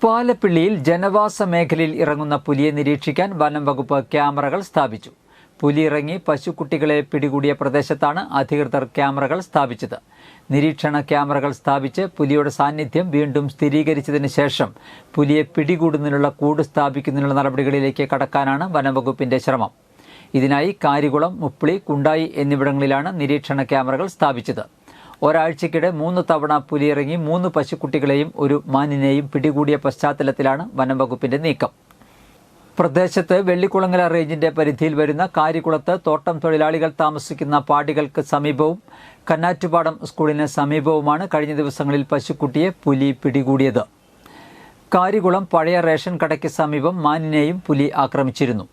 പാലപ്പിള്ളിയിൽ ജനവാസ മേഖലയിൽ ഇറങ്ങുന്ന പുലിയെ നിരീക്ഷിക്കാൻ വനം വകുപ്പ് ക്യാമറകൾ സ്ഥാപിച്ചു. പുലി ഇറങ്ങി പശുക്കുട്ടികളെ പിടികൂടിയ പ്രദേശത്താണ് അധികൃതർ ക്യാമറകൾ സ്ഥാപിച്ചത്. നിരീക്ഷണ ക്യാമറകൾ സ്ഥാപിച്ച് പുലിയുടെ സാന്നിധ്യം വീണ്ടും സ്ഥിരീകരിച്ചതിന് ശേഷം പുലിയെ പിടികൂടുന്നതിനുള്ള കൂട് സ്ഥാപിക്കുന്നതിനുള്ള നടപടികളിലേക്ക് കടക്കാനാണ് വനംവകുപ്പിന്റെ ശ്രമം. ഇതിനായി കാരികുളം, മുപ്പിളി, കുണ്ടായി എന്നിവിടങ്ങളിലാണ് നിരീക്ഷണ ക്യാമറകൾ സ്ഥാപിച്ചത്. ഒരാഴ്ചയ്ക്കിടെ 3 തവണ പുലിയിറങ്ങി 3 പശുക്കുട്ടികളെയും ഒരു മാനിനെയും പിടികൂടിയ പശ്ചാത്തലത്തിലാണ് വനംവകുപ്പിന്റെ നീക്കം. പ്രദേശത്ത് വെള്ളിക്കുളങ്ങര റേഞ്ചിന്റെ പരിധിയിൽ വരുന്ന കാരികുളത്ത് തോട്ടം തൊഴിലാളികൾ താമസിക്കുന്ന പാടികൾക്ക് സമീപവും കന്നാറ്റുപാടം സ്കൂളിന് സമീപവുമാണ് കഴിഞ്ഞ ദിവസങ്ങളിൽ പശുക്കുട്ടിയെ പുലി പിടികൂടിയത്. കാരികുളം പഴയ റേഷൻ കടയ്ക്ക് സമീപം മാനിനെയും പുലി ആക്രമിച്ചിരുന്നു.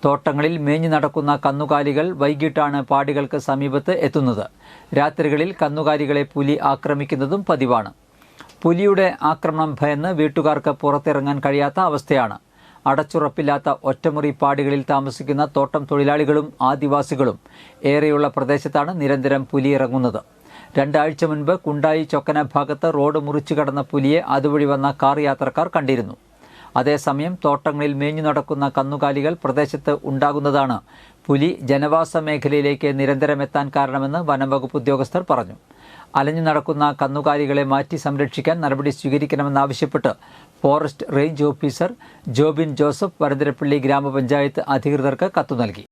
തോട്ടങ്ങളിൽ മേഞ്ഞു നടക്കുന്ന കന്നുകാലികൾ വൈകിട്ടാണ് പാടികൾക്ക് സമീപത്ത് എത്തുന്നത്. രാത്രികളിൽ കന്നുകാലികളെ പുലി ആക്രമിക്കുന്നതും പതിവാണ്. പുലിയുടെ ആക്രമണം ഭയന്ന് വീട്ടുകാർക്ക് പുറത്തിറങ്ങാൻ കഴിയാത്ത അവസ്ഥയാണ്. അടച്ചുറപ്പില്ലാത്ത ഒറ്റമുറി പാടികളിൽ താമസിക്കുന്ന തോട്ടം തൊഴിലാളികളും ആദിവാസികളും ഏറെയുള്ള പ്രദേശത്താണ് നിരന്തരം പുലി ഇറങ്ങുന്നത്. 2 ആഴ്ച മുൻപ് കുണ്ടായി ചൊക്കന ഭാഗത്ത് റോഡ് മുറിച്ചു കടന്ന പുലിയെ അതുവഴി വന്ന കാർ യാത്രക്കാർ കണ്ടിരുന്നു. അതേസമയം തോട്ടങ്ങളിൽ മേഞ്ഞു നടക്കുന്ന കന്നുകാലികൾ പ്രദേശത്ത് ഉണ്ടാകുന്നതാണ് പുലി ജനവാസ മേഖലയിലേക്ക് നിരന്തരം എത്താൻ കാരണമെന്ന് വനംവകുപ്പ് ഉദ്യോഗസ്ഥർ പറഞ്ഞു. അലഞ്ഞു നടക്കുന്ന കന്നുകാലികളെ മാറ്റി സംരക്ഷിക്കാൻ നടപടി സ്വീകരിക്കണമെന്നാവശ്യപ്പെട്ട് forest range officer Jobin Joseph Varantharappilly ഗ്രാമപഞ്ചായത്ത് അധികൃതർക്ക് കത്തു നൽകി.